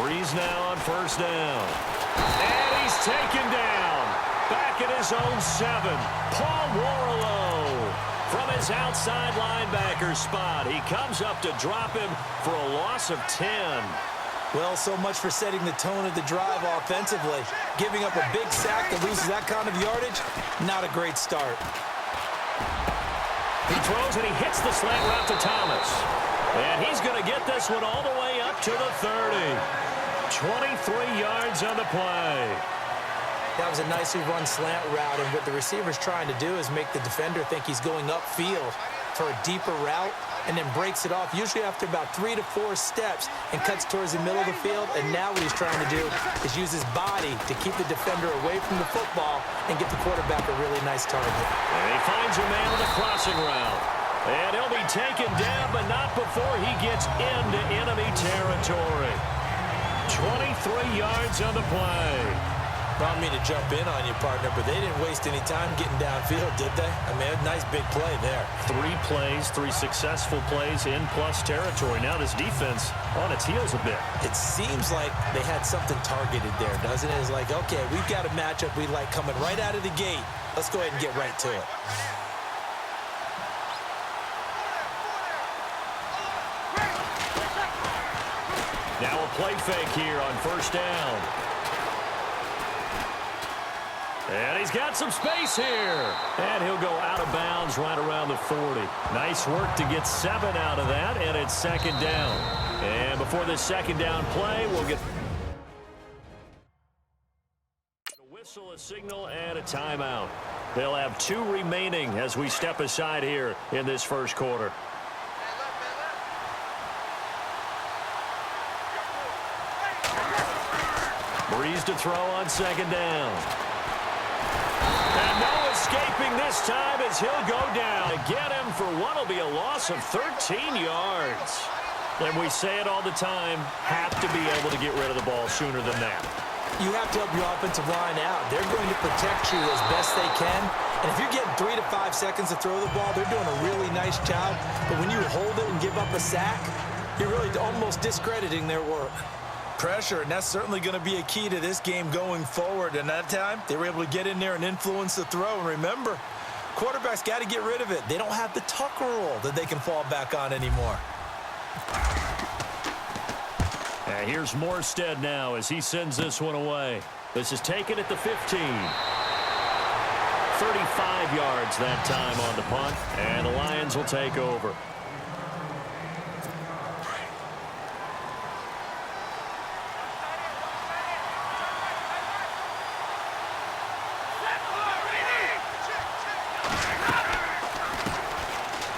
Breeze now on first down. And he's taken down. Back at his own 7. Paul Warrilow from his outside linebacker spot. He comes up to drop him for a loss of 10. Well, so much for setting the tone of the drive offensively. Giving up a big sack that loses that kind of yardage, not a great start. He throws and he hits the slant route to Thomas. And he's going to get this one all the way up to the 30. 23 yards on the play. That was a nicely run slant route, and what the receiver's trying to do is make the defender think he's going upfield for a deeper route, and then breaks it off, usually after about 3 to 4 steps, and cuts towards the middle of the field. And now what he's trying to do is use his body to keep the defender away from the football and get the quarterback a really nice target. And he finds a man on the crossing route. And he'll be taken down, but not before he gets into enemy territory. 23 yards on the play. I don't mean to jump in on you, partner, but they didn't waste any time getting downfield, did they? I mean, a nice big play there. 3 plays, 3 successful plays in plus territory. Now this defense on its heels a bit. It seems like they had something targeted there, doesn't it? It's like, okay, we've got a matchup we like coming right out of the gate. Let's go ahead and get right to it. Now a play fake here on first down. And he's got some space here. And he'll go out of bounds right around the 40. Nice work to get 7 out of that, and it's second down. And before this second down play, we'll get a whistle, a signal, and a timeout. They'll have 2 remaining as we step aside here in this first quarter. Breeze to throw on second down. And no escaping this time as he'll go down. To get him for what will be a loss of 13 yards. And we say it all the time, have to be able to get rid of the ball sooner than that. You have to help your offensive line out. They're going to protect you as best they can. And if you're getting 3 to 5 seconds to throw the ball, they're doing a really nice job. But when you hold it and give up a sack, you're really almost discrediting their work. Pressure, and that's certainly going to be a key to this game going forward. And that time, they were able to get in there and influence the throw. And remember, quarterbacks got to get rid of it. They don't have the Tucker rule that they can fall back on anymore. And here's Morstead now as he sends this one away. This is taken at the 15. 35 yards that time on the punt, and the Lions will take over.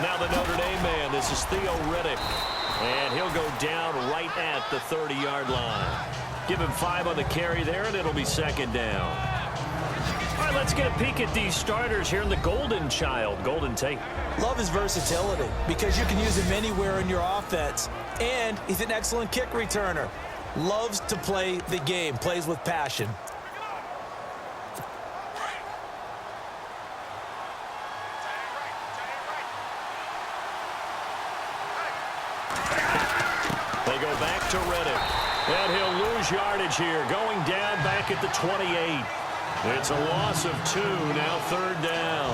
Now the Notre Dame man, this is Theo Riddick. And he'll go down right at the 30-yard line. Give him 5 on the carry there, and it'll be second down. All right, let's get a peek at these starters here in the Golden Child. Golden Tate. Love his versatility because you can use him anywhere in your offense. And he's an excellent kick returner. Loves to play the game, plays with passion. They go back to Riddick. And he'll lose yardage here, going down back at the 28. It's a loss of 2, now third down.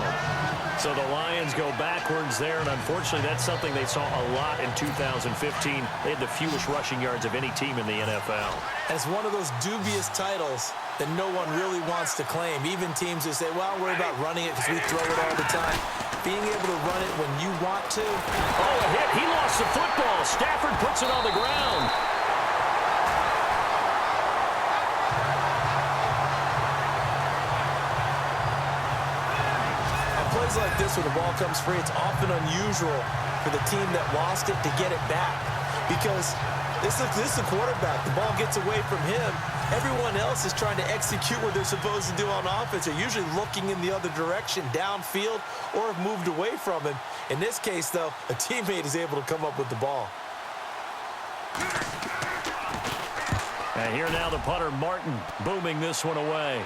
So the Lions go backwards there, and unfortunately that's something they saw a lot in 2015. They had the fewest rushing yards of any team in the NFL. And it's one of those dubious titles that no one really wants to claim. Even teams that say, well, we're about running it because we throw it all the time. Being able to run it when you want to. Oh, a hit. He lost the football. Stafford puts it on the ground. Plays like this where the ball comes free, it's often unusual for the team that lost it to get it back because this is the quarterback. The ball gets away from him. Everyone else is trying to execute what they're supposed to do on offense. They're usually looking in the other direction, downfield, or have moved away from him. In this case, though, a teammate is able to come up with the ball. And here now the punter, Martin, booming this one away.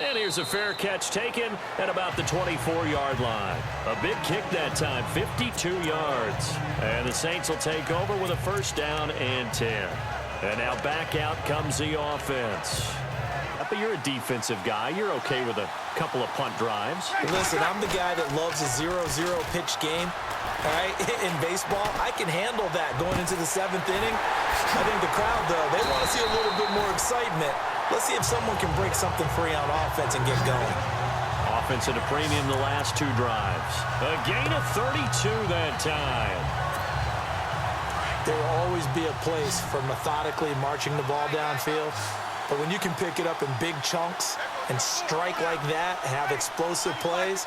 And here's a fair catch taken at about the 24-yard line. A big kick that time, 52 yards. And the Saints will take over with a first down and 10. And now back out comes the offense. But you're a defensive guy. You're okay with a couple of punt drives. Listen, I'm the guy that loves a 0-0 pitch game. All right, in baseball, I can handle that going into the 7th inning. I think the crowd, though, they want to see a little bit more excitement. Let's see if someone can break something free on offense and get going. Offense at a premium the last 2 drives. A gain of 32 that time. There will always be a place for methodically marching the ball downfield. But when you can pick it up in big chunks and strike like that and have explosive plays,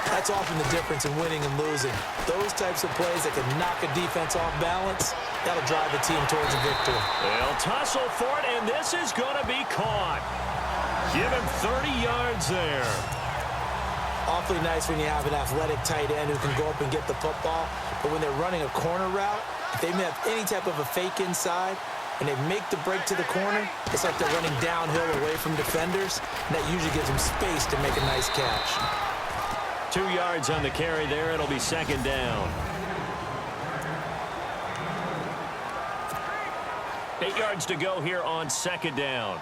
that's often the difference in winning and losing. Those types of plays that can knock a defense off balance, that'll drive a team towards a victory. They'll tussle for it, and this is going to be caught. Give him 30 yards there. Awfully nice when you have an athletic tight end who can go up and get the football. But when they're running a corner route, if they may have any type of a fake inside, and they make the break to the corner, it's like they're running downhill away from defenders, and that usually gives them space to make a nice catch. 2 yards on the carry there. It'll be 2nd down. 8 yards to go here on 2nd down.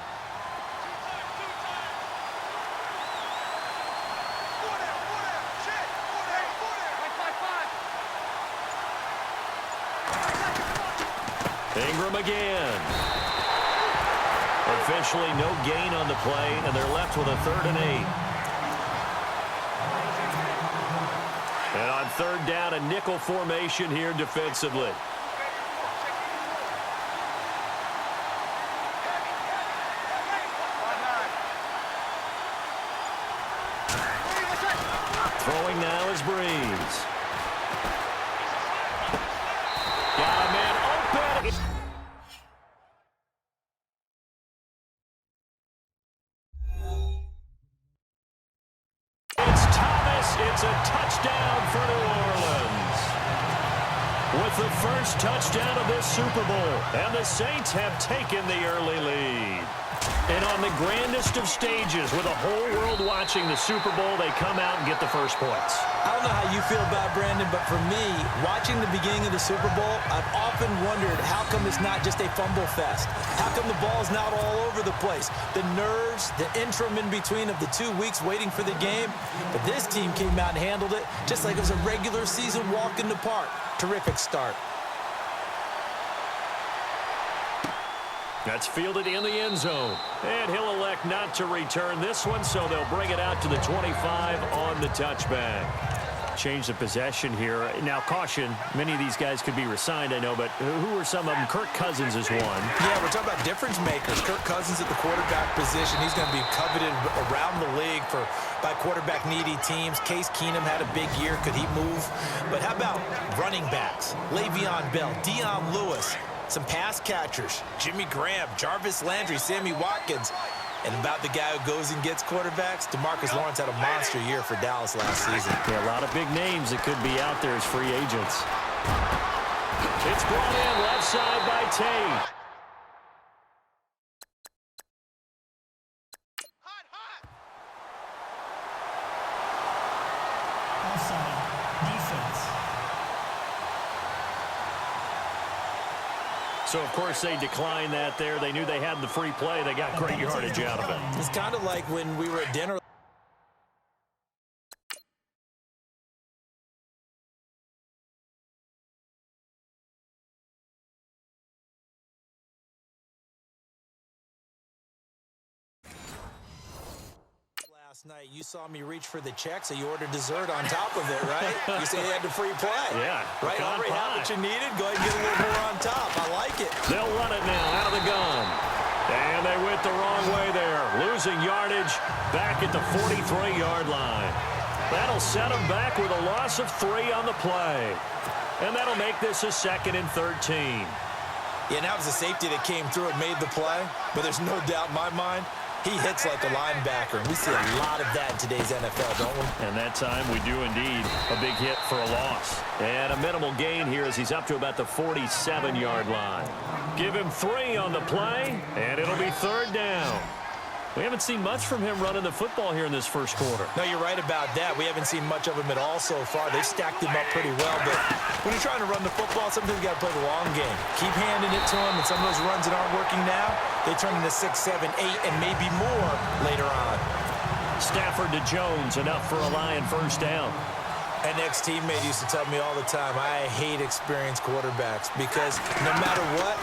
Ingram again. Officially no gain on the play, and they're left with a 3rd and 8. And on 3rd down, a nickel formation here defensively. Throwing now is Breeze. Got a man open. It's Thomas. It's a touchdown for New Orleans. With the first touchdown of this Super Bowl. And the Saints have taken the early lead. And on the grandest of stages, with the whole world watching the Super Bowl, they come out and get the first points. I don't know how you feel about it, Brandon, but for me, watching the beginning of the Super Bowl, I've often wondered how come it's not just a fumble fest? How come the ball's not all over the place? The nerves, the interim in between of the 2 weeks waiting for the game. But this team came out and handled it just like it was a regular season walk in the park. Terrific start. That's fielded in the end zone. And he'll elect not to return this one, so they'll bring it out to the 25 on the touchback. Change the possession here. Now, caution, many of these guys could be resigned, I know, but who are some of them? Kirk Cousins is one. Yeah, we're talking about difference makers. Kirk Cousins at the quarterback position. He's going to be coveted around the league by quarterback-needy teams. Case Keenum had a big year. Could he move? But how about running backs? Le'Veon Bell, Dion Lewis, some pass catchers, Jimmy Graham, Jarvis Landry, Sammy Watkins. And about the guy who goes and gets quarterbacks, DeMarcus Lawrence had a monster year for Dallas last season. Yeah, a lot of big names that could be out there as free agents. It's brought in left side by Tate. So, of course, they declined that there. They knew they had the free play. They got great yardage out of it. It's kind of like when we were at dinner. Last night, you saw me reach for the check, so you ordered dessert on top of it, right? You said you had the free play. Yeah. Right, already had what you needed. Go ahead and get a little more on top. I like it. They'll run it now out of the gun. And they went the wrong way there. Losing yardage back at the 43-yard line. That'll set them back with a loss of 3 on the play. And that'll make this a 2nd and 13. Yeah, now it was a safety that came through and made the play. But there's no doubt in my mind, he hits like a linebacker. We see a lot of that in today's NFL, don't we? And that time we do indeed. A big hit for a loss. And a minimal gain here as he's up to about the 47-yard line. Give him 3 on the play, and it'll be 3rd down. We haven't seen much from him running the football here in this first quarter. No, you're right about that. We haven't seen much of him at all so far. They've stacked him up pretty well, but when you're trying to run the football, sometimes you got to play the long game. Keep handing it to him, and some of those runs that aren't working now, they turn into 6, 7, 8, and maybe more later on. Stafford to Jones, enough for a Lion first down. An ex-teammate used to tell me all the time, I hate experienced quarterbacks because no matter what,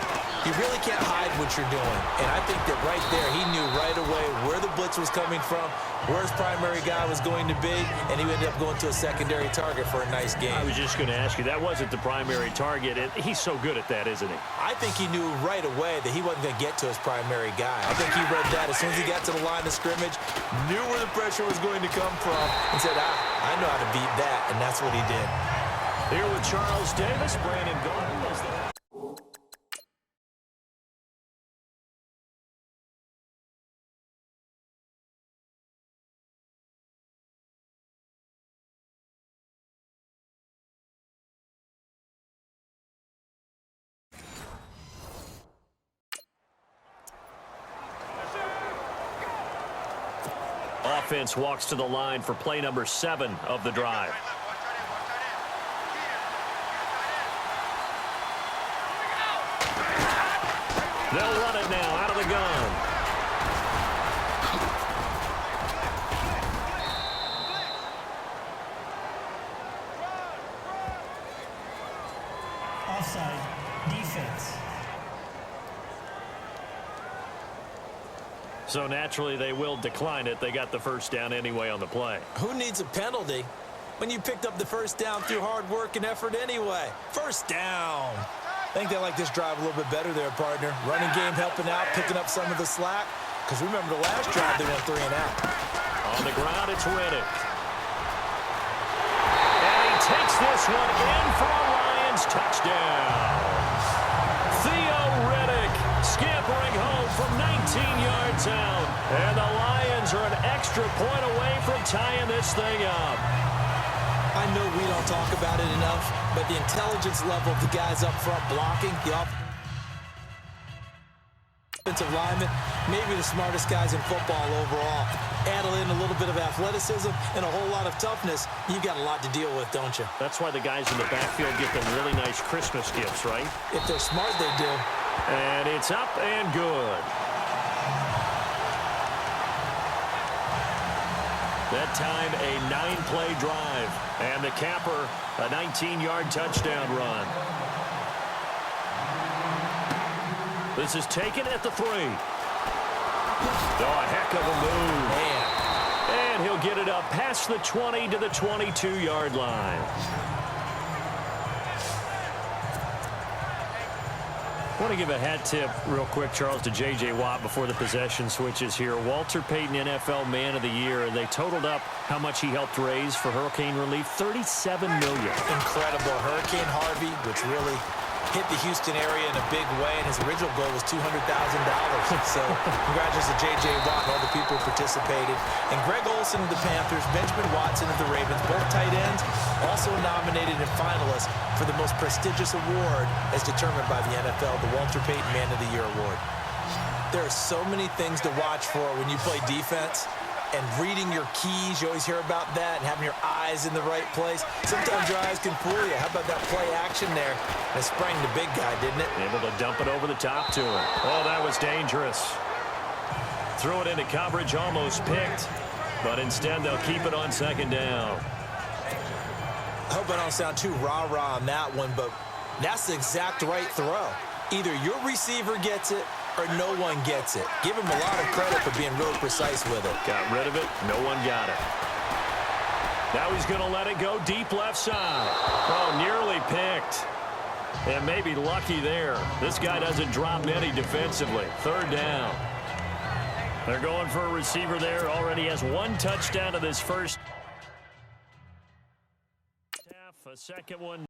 you really can't hide what you're doing. And I think that right there, he knew right away where the blitz was coming from, where his primary guy was going to be, and he ended up going to a secondary target for a nice game. I was just going to ask you, that wasn't the primary target. He's so good at that, isn't he? I think he knew right away that he wasn't going to get to his primary guy. I think he read that as soon as he got to the line of scrimmage, knew where the pressure was going to come from, and said, I know how to beat that, and that's what he did. Here with Charles Davis, Brandon Gordon is there. Offense walks to the line for play number 7 of the drive. They'll run it now out of the gun. Offside. Defense. So naturally they will decline it. They got the first down anyway on the play. Who needs a penalty when you picked up the first down through hard work and effort anyway? First down. I think they like this drive a little bit better there, partner. Running game helping out, picking up some of the slack. Because remember the last drive, they went 3 and out. On the ground, it's Riddick. And he takes this one in for a Lions touchdown. Theo Riddick scampering home from 19 yards out. And the Lions are an extra point away from tying this thing up. I know we don't talk about it enough, but the intelligence level of the guys up front blocking, the offensive linemen, maybe the smartest guys in football overall. Add in a little bit of athleticism and a whole lot of toughness, you've got a lot to deal with, don't you? That's why the guys in the backfield get them really nice Christmas gifts, right? If they're smart, they do. And it's up and good. That time, a 9-play drive. And the capper, a 19-yard touchdown run. This is taken at the 3. Oh, a heck of a move. Man. And he'll get it up past the 20 to the 22-yard line. I want to give a hat tip real quick, Charles, to J.J. Watt before the possession switches here. Walter Payton, NFL Man of the Year, and they totaled up how much he helped raise for hurricane relief, $37 million. Incredible. Hurricane Harvey, which really hit the Houston area in a big way, and his original goal was $200,000. So congratulations to J.J. Watt and all the people who participated. And Greg Olsen of the Panthers, Benjamin Watson of the Ravens, both tight ends, also nominated and finalists for the most prestigious award as determined by the NFL, the Walter Payton Man of the Year Award. There are so many things to watch for when you play defense. And reading your keys, you always hear about that, and having your eyes in the right place. Sometimes your eyes can fool you. How about that play action there? And it sprang the big guy, didn't it? Able to dump it over the top to him. Oh, that was dangerous. Threw it into coverage, almost picked. But instead, they'll keep it on second down. I hope I don't sound too rah-rah on that one, but that's the exact right throw. Either your receiver gets it, or no one gets it. Give him a lot of credit for being really precise with it. Got rid of it. No one got it. Now he's going to let it go deep left side. Oh, nearly picked. And maybe lucky there. This guy doesn't drop many defensively. Third down. They're going for a receiver there. Already has 1 touchdown to this first half. A second one.